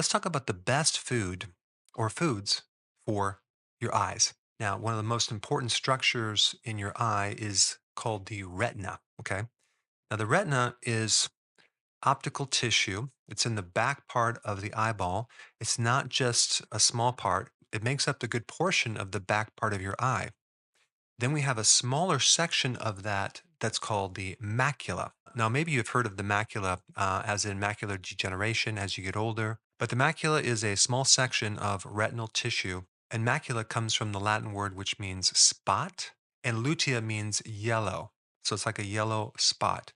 let's talk about the best food or foods for your eyes. Now, one of the most important structures in your eye is called the retina. Okay. Now, the retina is optical tissue. It's in the back part of the eyeball. It's not just a small part, it makes up the good portion of the back part of your eye. Then we have a smaller section of that that's called the macula. Now, maybe you've heard of the macula as in macular degeneration as you get older, but the macula is a small section of retinal tissue. And macula comes from the Latin word which means spot, and lutea means yellow. So it's like a yellow spot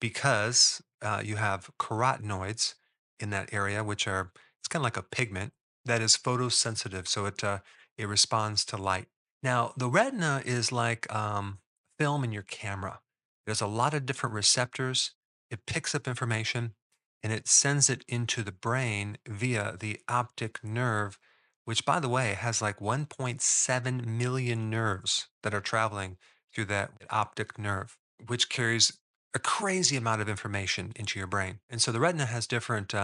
because you have carotenoids in that area, which are, it's kind of like a pigment that is photosensitive. So it responds to light. Now, the retina is like film in your camera. There's a lot of different receptors. It picks up information and it sends it into the brain via the optic nerve, which, by the way, has like 1.7 million nerves that are traveling through that optic nerve, which carries a crazy amount of information into your brain. And so the retina has different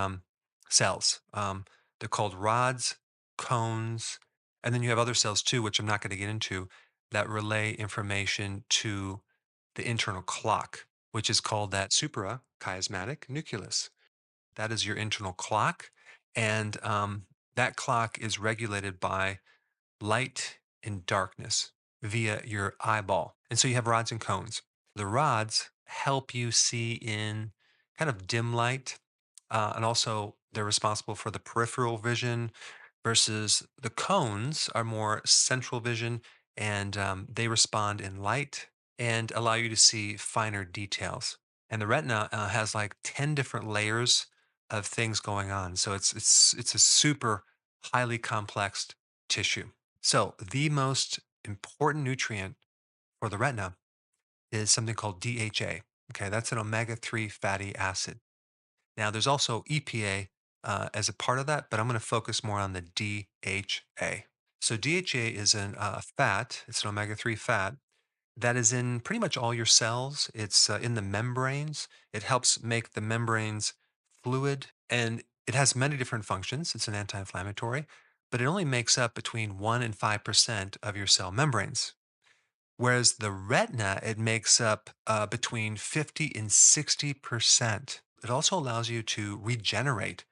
cells. They're called rods, cones, and then you have other cells too, which I'm not going to get into, that relay information to the internal clock, which is called that suprachiasmatic nucleus. That is your internal clock. And that clock is regulated by light and darkness via your eyeball. And so you have rods and cones. The rods help you see in kind of dim light, and also they're responsible for the peripheral vision, versus the cones are more central vision and they respond in light and allow you to see finer details. And the retina has like 10 different layers of things going on. So it's a super highly complex tissue. So the most important nutrient for the retina is something called DHA. Okay, that's an omega-3 fatty acid. Now, there's also EPA as a part of that, but I'm going to focus more on the DHA. So, DHA is a fat, it's an omega-3 fat that is in pretty much all your cells. It's in the membranes. It helps make the membranes fluid and it has many different functions. It's an anti inflammatory, but it only makes up between 1 and 5% of your cell membranes. Whereas the retina, it makes up between 50 and 60%. It also allows you to regenerate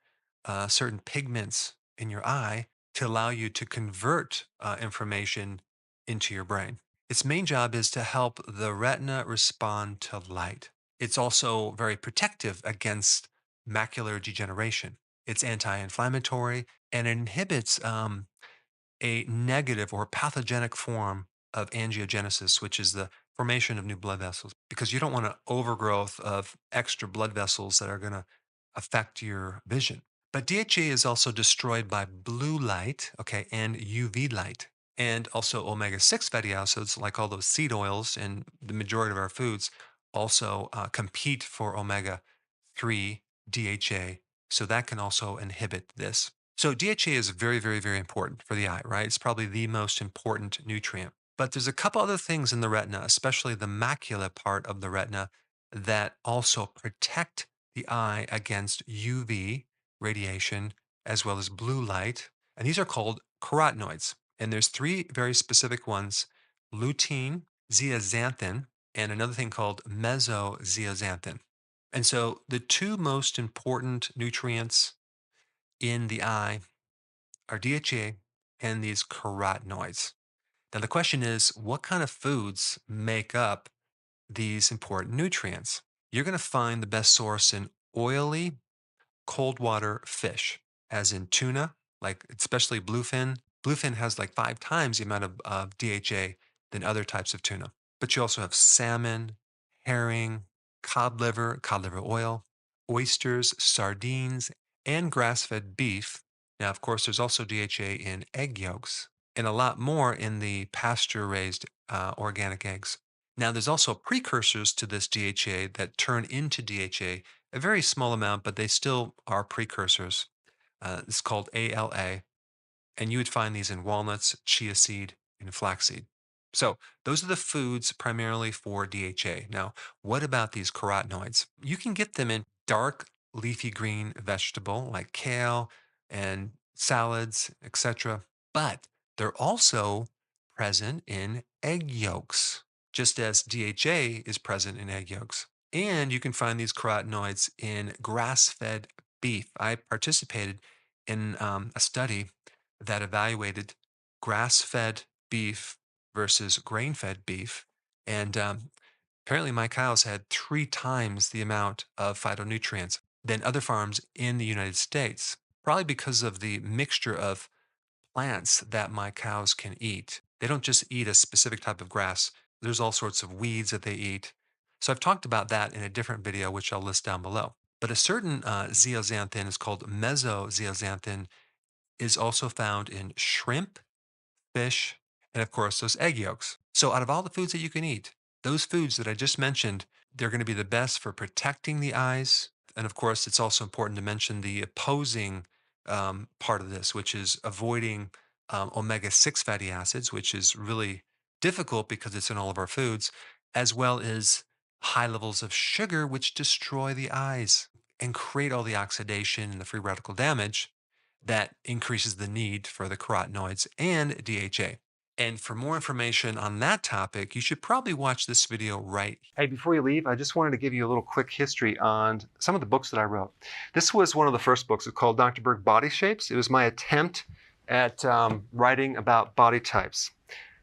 certain pigments in your eye to allow you to convert information into your brain. Its main job is to help the retina respond to light. It's also very protective against macular degeneration. It's anti inflammatory and it inhibits a negative or pathogenic form of angiogenesis, which is the formation of new blood vessels, because you don't want an overgrowth of extra blood vessels that are going to affect your vision. But DHA is also destroyed by blue light, okay, and UV light, and also omega 6 fatty acids, like all those seed oils and the majority of our foods, also compete for omega 3 DHA. So that can also inhibit this. So DHA is very, very, very important for the eye, right? It's probably the most important nutrient. But there's a couple other things in the retina, especially the macula part of the retina, that also protect the eye against UV radiation as well as blue light. And these are called carotenoids. And there's three very specific ones: lutein, zeaxanthin, and another thing called mesozeaxanthin. And so the two most important nutrients in the eye are DHA and these carotenoids. Now, the question is, what kind of foods make up these important nutrients? You're going to find the best source in oily, cold water fish, as in tuna, like especially bluefin. Bluefin has like 5 times the amount of DHA than other types of tuna. But you also have salmon, herring, cod liver oil, oysters, sardines, and grass fed beef. Now, of course, there's also DHA in egg yolks and a lot more in the pasture raised organic eggs. Now, there's also precursors to this DHA that turn into DHA, a very small amount, but they still are precursors. It's called ALA, and you would find these in walnuts, chia seed, and flaxseed. So, those are the foods primarily for DHA. Now, what about these carotenoids? You can get them in dark leafy green vegetable like kale, and salads, etc. But they're also present in egg yolks, just as DHA is present in egg yolks. And you can find these carotenoids in grass-fed beef. I participated in a study that evaluated grass-fed beef versus grain-fed beef. And apparently my cows had 3 times the amount of phytonutrients than other farms in the United States, probably because of the mixture of plants that my cows can eat. They don't just eat a specific type of grass. There's all sorts of weeds that they eat. So I've talked about that in a different video, which I'll list down below. But a certain zeaxanthin is called mesozeaxanthin, is also found in shrimp, fish, and of course those egg yolks. So out of all the foods that you can eat, those foods that I just mentioned, they're going to be the best for protecting the eyes. And of course, it's also important to mention the opposing part of this, which is avoiding omega-6 fatty acids, which is really difficult because it's in all of our foods, as well as high levels of sugar, which destroy the eyes and create all the oxidation and the free radical damage that increases the need for the carotenoids and DHA. And for more information on that topic, you should probably watch this video right. Hey, before you leave, I just wanted to give you a little quick history on some of the books that I wrote. This was one of the first books. It's called Dr. Berg Body Shapes. It was my attempt at writing about body types.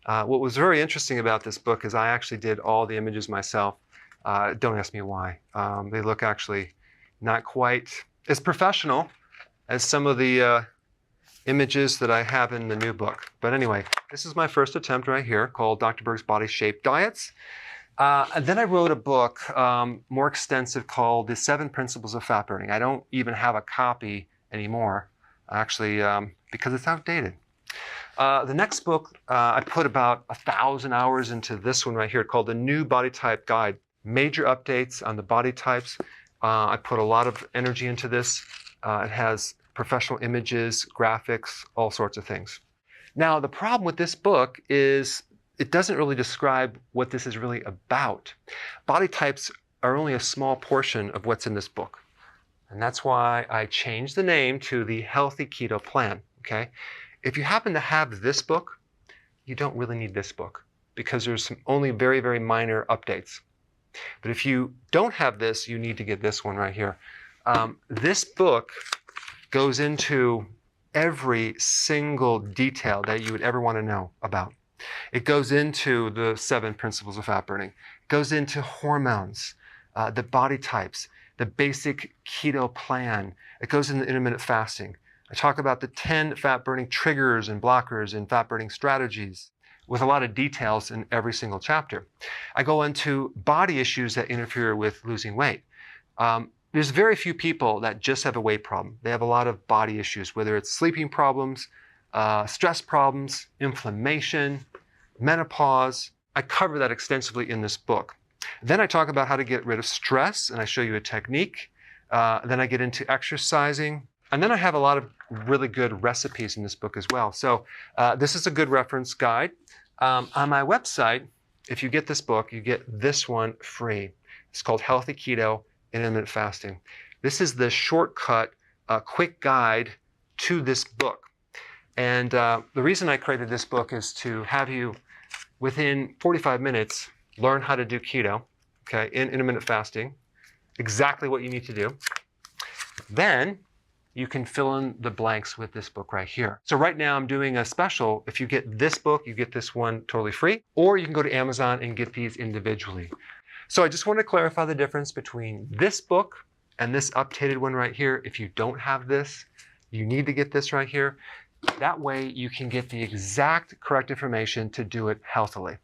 What was very interesting about this book is I actually did all the images myself. Don't ask me why. They look actually not quite as professional as some of the images that I have in the new book. But anyway, this is my first attempt right here called Dr. Berg's Body Shape Diets. And then I wrote a book more extensive called The 7 Principles of Fat Burning. I don't even have a copy anymore, actually, because it's outdated. The next book, I put about 1,000 hours into this one right here called The New Body Type Guide. Major updates on the body types. I put a lot of energy into this. It has professional images, graphics, all sorts of things. Now, the problem with this book is it doesn't really describe what this is really about. Body types are only a small portion of what's in this book. And that's why I changed the name to the Healthy Keto Plan, okay? If you happen to have this book, you don't really need this book because there's only very, very minor updates. But if you don't have this, you need to get this one right here. This book goes into every single detail that you would ever want to know about. It goes into the 7 principles of fat burning. It goes into hormones, the body types, the basic keto plan. It goes into intermittent fasting. I talk about the 10 fat burning triggers and blockers and fat burning strategies with a lot of details in every single chapter. I go into body issues that interfere with losing weight. There's very few people that just have a weight problem. They have a lot of body issues, whether it's sleeping problems, stress problems, inflammation, menopause. I cover that extensively in this book. Then I talk about how to get rid of stress, and I show you a technique. Then I get into exercising. And then I have a lot of really good recipes in this book as well. So this is a good reference guide. On my website, if you get this book, you get this one free. It's called Healthy Keto Intermittent Fasting. This is the shortcut, quick guide to this book. And the reason I created this book is to have you, within 45 minutes, learn how to do keto, okay, in intermittent fasting, exactly what you need to do. Then you can fill in the blanks with this book right here. So right now I'm doing a special. If you get this book, you get this one totally free, or you can go to Amazon and get these individually. So I just want to clarify the difference between this book and this updated one right here. If you don't have this, you need to get this right here. That way you can get the exact correct information to do it healthily.